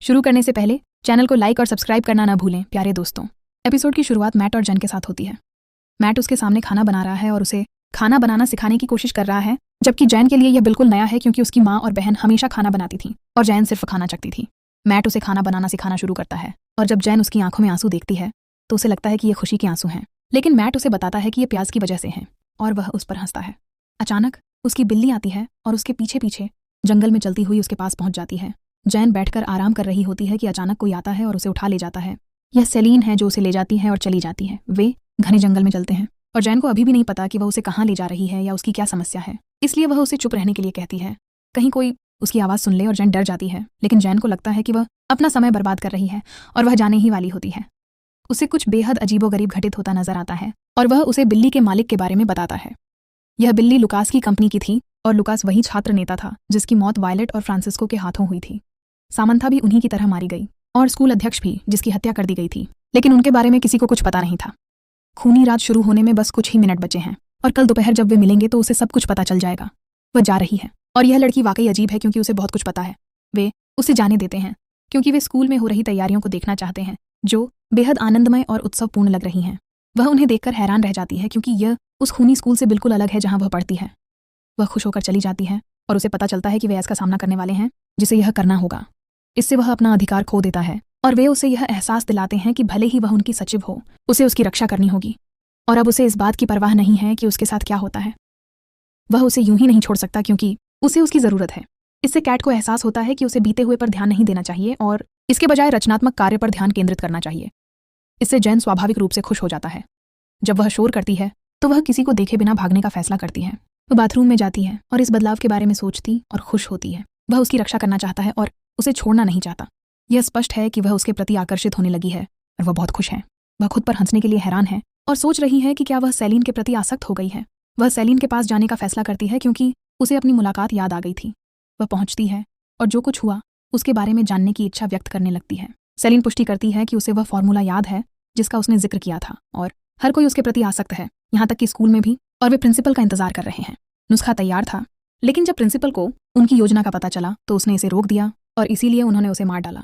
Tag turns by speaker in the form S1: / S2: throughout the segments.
S1: शुरू करने से पहले चैनल को लाइक और सब्सक्राइब करना ना भूलें प्यारे दोस्तों। एपिसोड की शुरुआत मैट और जेन के साथ होती है। मैट उसके सामने खाना बना रहा है और उसे खाना बनाना सिखाने की कोशिश कर रहा है, जबकि जैन के लिए यह बिल्कुल नया है क्योंकि उसकी माँ और बहन हमेशा खाना बनाती थी और जैन सिर्फ खाना चखती थी। मैट उसे खाना बनाना सिखाना शुरू करता है और जब जैन उसकी आंखों में आंसू देखती है तो उसे लगता है कि ये खुशी के आंसू हैं, लेकिन मैट उसे बताता है कि ये प्याज की वजह से हैं और वह उस पर हंसता है। अचानक उसकी बिल्ली आती है और उसके पीछे पीछे जंगल में चलती हुई उसके पास पहुंच जाती है। जैन बैठकर आराम कर रही होती है कि अचानक कोई आता है और उसे उठा ले जाता है। यह सेलिन है जो उसे ले जाती है और चली जाती है। वे घने जंगल में चलते हैं और जैन को अभी भी नहीं पता कि वह उसे कहाँ ले जा रही है या उसकी क्या समस्या है, इसलिए वह उसे चुप रहने के लिए कहती है, कहीं कोई उसकी आवाज़ सुन ले और जैन डर जाती है। लेकिन जैन को लगता है कि वह अपना समय बर्बाद कर रही है और वह जाने ही वाली होती है। उसे कुछ बेहद अजीबोगरीब घटित होता नजर आता है और वह उसे बिल्ली के मालिक के बारे में बताता है। यह बिल्ली लुकास की कंपनी की थी और लुकास वही छात्र नेता था जिसकी मौत वायलेट और फ्रांसिस्को के हाथों हुई थी। सामंथा भी उन्हीं की तरह मारी गई और स्कूल अध्यक्ष भी, जिसकी हत्या कर दी गई थी, लेकिन उनके बारे में किसी को कुछ पता नहीं था। खूनी रात शुरू होने में बस कुछ ही मिनट बचे हैं और कल दोपहर जब वे मिलेंगे तो उसे सब कुछ पता चल जाएगा। वह जा रही है और यह लड़की वाकई अजीब है क्योंकि उसे बहुत कुछ पता है। वे उसे जाने देते हैं क्योंकि वे स्कूल में हो रही तैयारियों को देखना चाहते हैं जो बेहद आनंदमय और उत्सवपूर्ण लग रही हैं। वह उन्हें देखकर हैरान रह जाती है क्योंकि यह उस खूनी स्कूल से बिल्कुल अलग है जहां वह पढ़ती है। वह खुश होकर चली जाती है और उसे पता चलता है कि वे इसका सामना करने वाले हैं जिसे यह करना होगा। इससे वह अपना अधिकार खो देता है और वे उसे यह एहसास दिलाते हैं कि भले ही वह उनकी सचिव हो, उसे उसकी रक्षा करनी होगी और अब उसे इस बात की परवाह नहीं है कि उसके साथ क्या होता है। वह उसे यूं ही नहीं छोड़ सकता क्योंकि उसे उसकी ज़रूरत है। इससे कैट को एहसास होता है कि उसे बीते हुए पर ध्यान नहीं देना चाहिए और इसके बजाय रचनात्मक कार्य पर ध्यान केंद्रित करना चाहिए। इससे जैन स्वाभाविक रूप से खुश हो जाता है। जब वह शोर करती है तो वह किसी को देखे बिना भागने का फैसला करती है। वह बाथरूम में जाती है और इस बदलाव के बारे में सोचती और खुश होती है। वह उसकी रक्षा करना चाहता है और उसे छोड़ना नहीं चाहता। यह स्पष्ट है कि वह उसके प्रति आकर्षित होने लगी है और वह बहुत खुश है। वह खुद पर हंसने के लिए हैरान है और सोच रही है कि क्या वह सेलिन के प्रति आसक्त हो गई है। वह सेलिन के पास जाने का फैसला करती है क्योंकि उसे अपनी मुलाकात याद आ गई थी। वह पहुंचती है और जो कुछ हुआ उसके बारे में जानने की इच्छा व्यक्त करने लगती है। सेलिन पुष्टि करती है कि उसे वह फॉर्मूला याद है जिसका उसने जिक्र किया था और हर कोई उसके प्रति आसक्त है, यहाँ तक कि स्कूल में भी, और वे प्रिंसिपल का इंतजार कर रहे हैं। नुस्खा तैयार था, लेकिन जब प्रिंसिपल को उनकी योजना का पता चला तो उसने इसे रोक दिया और इसीलिए उन्होंने उसे मार डाला।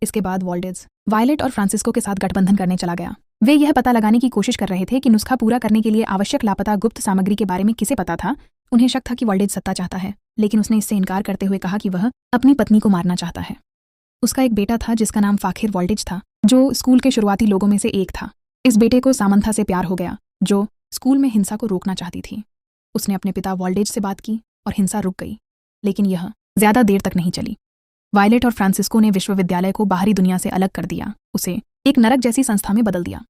S1: इसके बाद वॉल्डेज वायलेट और फ्रांसिस्को के साथ गठबंधन करने चला गया। वे यह पता लगाने की कोशिश कर रहे थे कि नुस्खा पूरा करने के लिए आवश्यक लापता गुप्त सामग्री के बारे में किसे पता था। उन्हें शक था कि वॉल्डेज सत्ता चाहता है, लेकिन उसने इससे इनकार करते हुए कहा कि वह अपनी पत्नी को मारना चाहता है। उसका एक बेटा था जिसका नाम फाखिर वॉल्डेज था, जो स्कूल के शुरुआती लोगों में से एक था। इस बेटे को सामंथा से प्यार हो गया जो स्कूल में हिंसा को रोकना चाहती थी। उसने अपने पिता वॉल्डेज से बात की और हिंसा रुक गई, लेकिन यह ज्यादा देर तक नहीं चली। वायलेट और फ्रांसिस्को ने विश्वविद्यालय को बाहरी दुनिया से अलग कर दिया, उसे एक नरक जैसी संस्था में बदल दिया।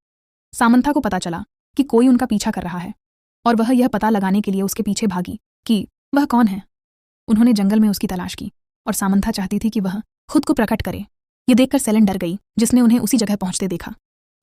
S1: सामंथा को पता चला कि कोई उनका पीछा कर रहा है और वह यह पता लगाने के लिए उसके पीछे भागी कि वह कौन है। उन्होंने जंगल में उसकी तलाश की और सामंथा चाहती थी कि वह खुद को प्रकट करे। ये देखकर सेलिन डर गई, जिसने उन्हें उसी जगह पहुंचते देखा।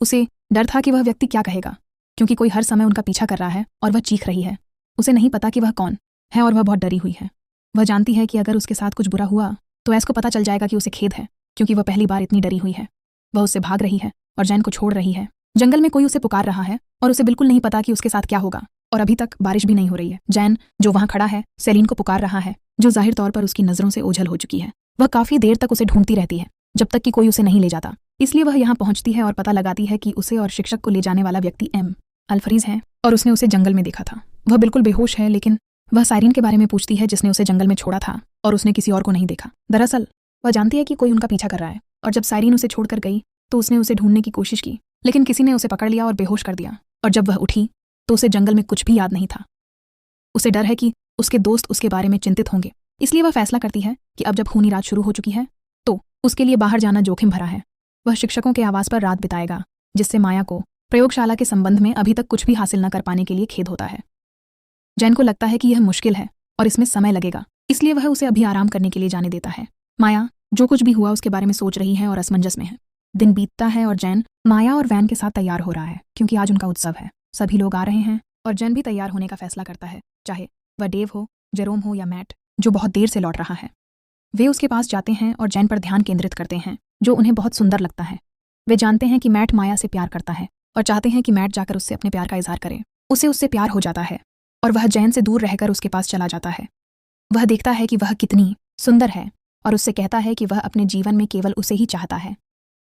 S1: उसे डर था कि वह व्यक्ति क्या कहेगा, क्योंकि कोई हर समय उनका पीछा कर रहा है और वह चीख रही है। उसे नहीं पता कि वह कौन है और वह बहुत डरी हुई है। वह जानती है कि अगर उसके साथ कुछ बुरा हुआ तो ऐस को पता चल जाएगा कि उसे खेद है, क्योंकि वह पहली बार इतनी डरी हुई है। वह उससे भाग रही है और जैन को छोड़ रही है। जंगल में कोई उसे पुकार रहा है और उसे बिल्कुल नहीं पता कि उसके साथ क्या होगा, और अभी तक बारिश भी नहीं हो रही है। जैन, जो वहां खड़ा है, सेलिन को पुकार रहा है, जो जाहिर तौर पर उसकी नजरों से ओझल हो चुकी है। वह काफी देर तक उसे ढूंढती रहती है जब तक कि कोई उसे नहीं ले जाता। इसलिए वह यहाँ पहुंचती है और पता लगाती है कि उसे और शिक्षक को ले जाने वाला व्यक्ति एम अल्फरीज है और उसने उसे जंगल में देखा था। वह बिल्कुल बेहोश है, लेकिन वह साइरिन के बारे में पूछती है जिसने उसे जंगल में छोड़ा था और उसने किसी और को नहीं देखा। दरअसल वह जानती है कि कोई उनका पीछा कर रहा है और जब साइरिन उसे छोड़कर गई तो उसने उसे ढूंढने की कोशिश की, लेकिन किसी ने उसे पकड़ लिया और बेहोश कर दिया। और जब वह उठी तो उसे जंगल में कुछ भी याद नहीं था। उसे डर है कि उसके दोस्त उसके बारे में चिंतित होंगे, इसलिए वह फैसला करती है कि अब जब खूनी रात शुरू हो चुकी है तो उसके लिए बाहर जाना जोखिम भरा है। वह शिक्षकों के आवास पर रात बिताएगा, जिससे माया को प्रयोगशाला के संबंध में अभी तक कुछ भी हासिल न कर पाने के लिए खेद होता है। जैन को लगता है कि यह मुश्किल है और इसमें समय लगेगा, इसलिए वह उसे अभी आराम करने के लिए जाने देता है। माया जो कुछ भी हुआ उसके बारे में सोच रही है और असमंजस में है। दिन बीतता है और जैन माया और वैन के साथ तैयार हो रहा है क्योंकि आज उनका उत्सव है। सभी लोग आ रहे हैं और जैन भी तैयार होने का फैसला करता है, चाहे वह डेव हो, जेरोम हो या मैट, जो बहुत देर से लौट रहा है। वे उसके पास जाते हैं और जैन पर ध्यान केंद्रित करते हैं, जो उन्हें बहुत सुंदर लगता है। वे जानते हैं कि मैट माया से प्यार करता है और चाहते हैं कि मैट जाकर उससे अपने प्यार का इजहार करे। उसे उससे प्यार हो जाता है और वह जैन से दूर रहकर उसके पास चला जाता है। वह देखता है कि वह कितनी सुंदर है और उससे कहता है कि वह अपने जीवन में केवल उसे ही चाहता है।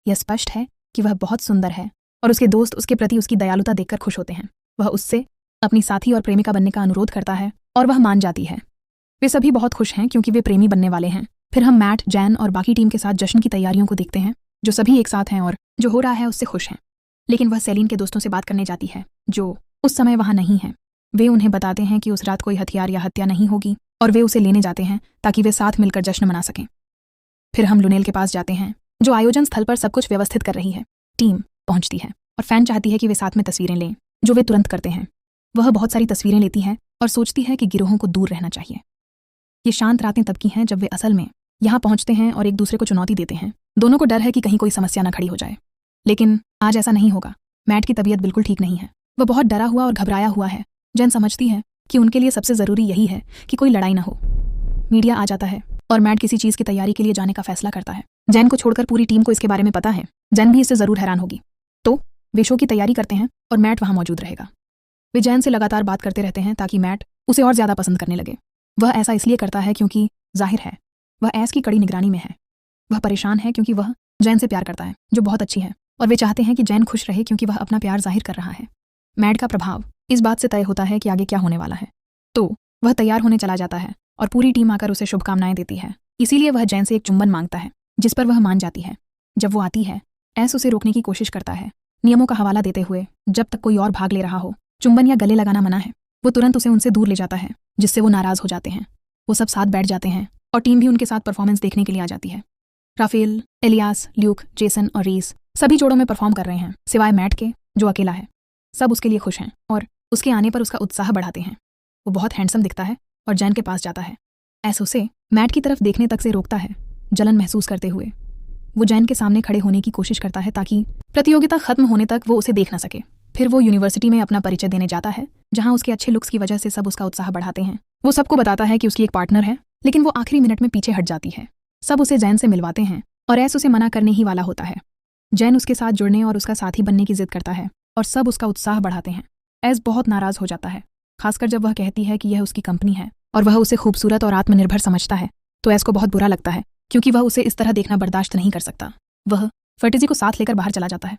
S1: यह स्पष्ट है कि वह बहुत सुंदर है और उसके दोस्त उसके प्रति उसकी दयालुता देखकर खुश होते हैं। वह उससे अपनी साथी और प्रेमिका बनने का अनुरोध करता है और वह मान जाती है। वे सभी बहुत खुश हैं क्योंकि वे प्रेमी बनने वाले हैं। फिर हम मैट, जैन और बाकी टीम के साथ जश्न की तैयारियों को देखते हैं, जो सभी एक साथ हैं और जो हो रहा है उससे खुश हैं। लेकिन वह सेलिन के दोस्तों से बात करने जाती है, जो उस समय वहाँ नहीं है। वे उन्हें बताते हैं कि उस रात कोई हथियार या हत्या नहीं होगी और वे उसे लेने जाते हैं ताकि वे साथ मिलकर जश्न मना सकें। फिर हम लुनेल के पास जाते हैं, जो आयोजन स्थल पर सब कुछ व्यवस्थित कर रही है। टीम पहुंचती है और फैन चाहती है कि वे साथ में तस्वीरें लें, जो वे तुरंत करते हैं। वह बहुत सारी तस्वीरें लेती है और सोचती है कि गिरोहों को दूर रहना चाहिए। ये शांत रातें तब की हैं जब वे असल में यहाँ पहुंचते हैं और एक दूसरे को चुनौती देते हैं। दोनों को डर है कि कहीं कोई समस्या न खड़ी हो जाए, लेकिन आज ऐसा नहीं होगा। मैट की तबीयत बिल्कुल ठीक नहीं है। वह बहुत डरा हुआ और घबराया हुआ है। जैन समझती है कि उनके लिए सबसे ज़रूरी यही है कि कोई लड़ाई न हो। मीडिया आ जाता है और मैट किसी चीज़ की तैयारी के लिए जाने का फैसला करता है। जैन को छोड़कर पूरी टीम को इसके बारे में पता है। जैन भी इससे ज़रूर हैरान होगी। तो वे शो की तैयारी करते हैं और मैट वहाँ मौजूद रहेगा। वे जैन से लगातार बात करते रहते हैं ताकि मैट उसे और ज़्यादा पसंद करने लगे। वह ऐसा इसलिए करता है क्योंकि जाहिर है वह ऐस की कड़ी निगरानी में है। वह परेशान है क्योंकि वह जैन से प्यार करता है, जो बहुत अच्छी है, और वे चाहते हैं कि जैन खुश रहे क्योंकि वह अपना प्यार जाहिर कर रहा है। मैट का प्रभाव इस बात से तय होता है कि आगे क्या होने वाला है। तो वह तैयार होने चला जाता है और पूरी टीम आकर उसे शुभकामनाएं देती है। इसीलिए वह जैन से एक चुंबन मांगता है, जिस पर वह मान जाती है। जब वो आती है, ऐस उसे रोकने की कोशिश करता है, नियमों का हवाला देते हुए। जब तक कोई और भाग ले रहा हो, चुंबन या गले लगाना मना है। वो तुरंत उसे उनसे दूर ले जाता है, जिससे वो नाराज़ हो जाते हैं। वो सब साथ बैठ जाते हैं और टीम भी उनके साथ परफॉर्मेंस देखने के लिए आ जाती है। राफेल, एलियास, ल्यूक, जेसन और रीस सभी जोड़ों में परफॉर्म कर रहे हैं, सिवाय मैट के, जो अकेला है। सब उसके लिए खुश हैं और उसके आने पर उसका उत्साह बढ़ाते हैं। वो बहुत हैंडसम दिखता है और जैन के पास जाता है। ऐस उसे मैट की तरफ देखने तक से रोकता है, जलन महसूस करते हुए। वो जैन के सामने खड़े होने की कोशिश करता है ताकि प्रतियोगिता खत्म होने तक वो उसे देख न सके। फिर वो यूनिवर्सिटी में अपना परिचय देने जाता है, जहाँ उसके अच्छे लुक्स की वजह से सब उसका उत्साह बढ़ाते हैं। वो सबको बताता है कि उसकी एक पार्टनर है, लेकिन वो आखिरी मिनट में पीछे हट जाती है। सब उसे जैन से मिलवाते हैं और ऐस उसे मना करने ही वाला होता है। जैन उसके साथ जुड़ने और उसका साथी बनने की जिद करता है और सब उसका उत्साह बढ़ाते हैं। ऐस बहुत नाराज़ हो जाता है, खासकर जब वह कहती है कि यह उसकी कंपनी है और वह उसे खूबसूरत और आत्मनिर्भर समझता है। तो ऐस को बहुत बुरा लगता है क्योंकि वह उसे इस तरह देखना बर्दाश्त नहीं कर सकता। वह फर्टिजी को साथ लेकर बाहर चला जाता है।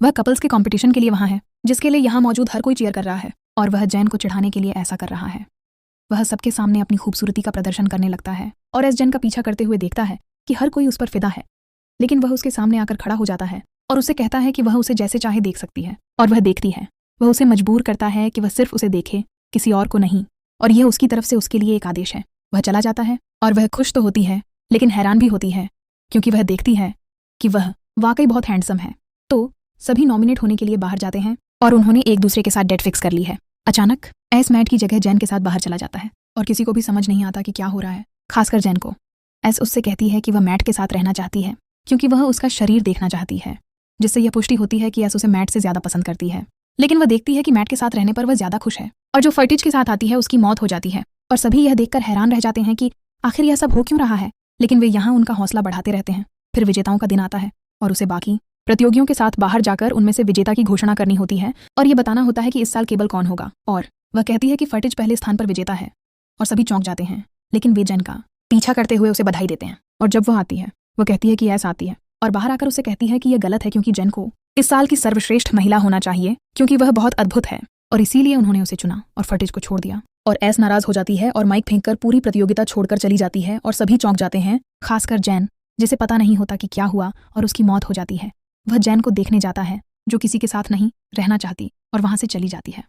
S1: वह कपल्स के कंपटीशन के लिए वहाँ है, जिसके लिए यहाँ मौजूद हर कोई चीयर कर रहा है, और वह जैन को चिढ़ाने के लिए ऐसा कर रहा है। वह सबके सामने अपनी खूबसूरती का प्रदर्शन करने लगता है और ऐस जैन का पीछा करते हुए देखता है कि हर कोई उस पर फिदा है। लेकिन वह उसके सामने आकर खड़ा हो जाता है और उससे कहता है कि वह उसे जैसे चाहे देख सकती है, और वह देखती है। वह उसे मजबूर करता है कि वह सिर्फ उसे देखे, किसी और को नहीं, और यह उसकी तरफ से उसके लिए एक आदेश है। वह चला जाता है और वह खुश तो होती है, लेकिन हैरान भी होती है क्योंकि वह देखती है कि वह वाकई बहुत हैंडसम है। तो सभी नॉमिनेट होने के लिए बाहर जाते हैं और उन्होंने एक दूसरे के साथ डेट फिक्स कर ली है। अचानक ऐस मैट की जगह जैन के साथ बाहर चला जाता है और किसी को भी समझ नहीं आता कि क्या हो रहा है, खासकर जैन को। ऐस उससे कहती है कि वह मैट के साथ रहना चाहती है क्योंकि वह उसका शरीर देखना चाहती है, जिससे यह पुष्टि होती है कि ऐस उसे मैट से ज़्यादा पसंद करती है। लेकिन वह देखती है कि मैट के साथ रहने पर वह ज़्यादा खुश है, और जो फर्टिज के साथ आती है उसकी मौत हो जाती है, और सभी यह देखकर हैरान रह जाते हैं कि आखिर यह सब हो क्यों रहा है। लेकिन वे यहाँ उनका हौसला बढ़ाते रहते हैं। फिर विजेताओं का दिन आता है और उसे बाकी प्रतियोगियों के साथ बाहर जाकर उनमें से विजेता की घोषणा करनी होती है और ये बताना होता है कि इस साल केवल कौन होगा। और वह कहती है कि फर्टिज पहले स्थान पर विजेता है और सभी चौंक जाते हैं, लेकिन वे जैन का पीछा करते हुए उसे बधाई देते हैं। और जब वह आती है, वह कहती है कि ऐस आती है और बाहर आकर उसे कहती है कि यह गलत है क्योंकि जैन को इस साल की सर्वश्रेष्ठ महिला होना चाहिए क्योंकि वह बहुत अद्भुत है, और इसीलिए उन्होंने उसे चुना और फर्टिज को छोड़ दिया। और ऐस नाराज हो जाती है और माइक फेंककर पूरी प्रतियोगिता छोड़कर चली जाती है और सभी चौंक जाते हैं, खासकर जैन, जिसे पता नहीं होता कि क्या हुआ और उसकी मौत हो जाती है। वह जैन को देखने जाता है जो किसी के साथ नहीं रहना चाहती और वहाँ से चली जाती है।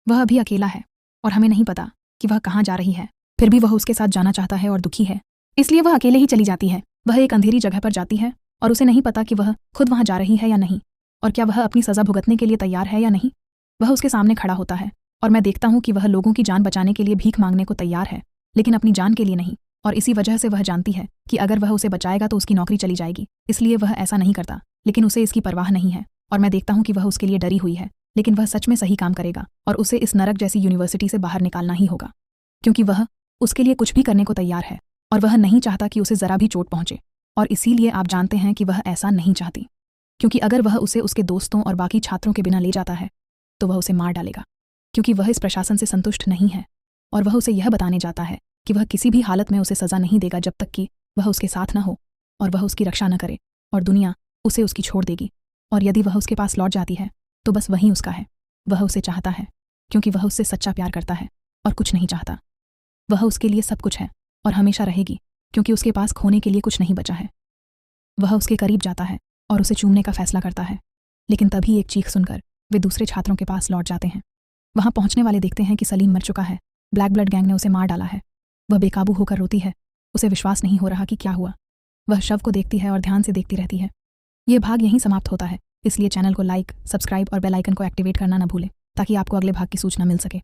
S1: वह अभी अकेला है और हमें नहीं पता कि वह कहाँ जा रही है, फिर भी वह उसके साथ जाना चाहता है और दुखी है, इसलिए वह अकेले ही चली जाती है। वह एक अंधेरी जगह पर जाती है और उसे नहीं पता कि वह खुद वहाँ जा रही है या नहीं, और क्या वह अपनी सज़ा भुगतने के लिए तैयार है या नहीं। वह उसके सामने खड़ा होता है और मैं देखता हूँ कि वह लोगों की जान बचाने के लिए भीख मांगने को तैयार है, लेकिन अपनी जान के लिए नहीं, और इसी वजह से वह जानती है कि अगर वह उसे बचाएगा तो उसकी नौकरी चली जाएगी, इसलिए वह ऐसा नहीं करता। लेकिन उसे इसकी परवाह नहीं है, और मैं देखता हूँ कि वह उसके लिए डरी हुई है, लेकिन वह सच में सही काम करेगा और उसे इस नरक जैसी यूनिवर्सिटी से बाहर निकालना ही होगा, क्योंकि वह उसके लिए कुछ भी करने को तैयार है और वह नहीं चाहता कि उसे ज़रा भी चोट पहुँचे। और इसीलिए आप जानते हैं कि वह ऐसा नहीं चाहती, क्योंकि अगर वह उसे उसके दोस्तों और बाकी छात्रों के बिना ले जाता है तो वह उसे मार डालेगा, क्योंकि वह इस प्रशासन से संतुष्ट नहीं है, और वह उसे यह बताने जाता है कि वह किसी भी हालत में उसे सज़ा नहीं देगा जब तक कि वह उसके साथ न हो और वह उसकी रक्षा न करे और दुनिया उसे उसकी छोड़ देगी। और यदि वह उसके पास लौट जाती है तो बस वहीं उसका है। वह उसे चाहता है क्योंकि वह उससे सच्चा प्यार करता है और कुछ नहीं चाहता। वह उसके लिए सब कुछ है और हमेशा रहेगी क्योंकि उसके पास खोने के लिए कुछ नहीं बचा है। वह उसके करीब जाता है और उसे चूमने का फैसला करता है, लेकिन तभी एक चीख सुनकर वे दूसरे छात्रों के पास लौट जाते हैं। वहां पहुंचने वाले देखते हैं कि सलीम मर चुका है। ब्लैक ब्लड गैंग ने उसे मार डाला है। वह बेकाबू होकर रोती है। उसे विश्वास नहीं हो रहा कि क्या हुआ। वह शव को देखती है और ध्यान से देखती रहती है। ये भाग यहीं समाप्त होता है, इसलिए चैनल को लाइक, सब्सक्राइब और बेल आइकन को एक्टिवेट करना न भूलें ताकि आपको अगले भाग की सूचना मिल सके।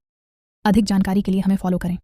S1: अधिक जानकारी के लिए हमें फॉलो करें।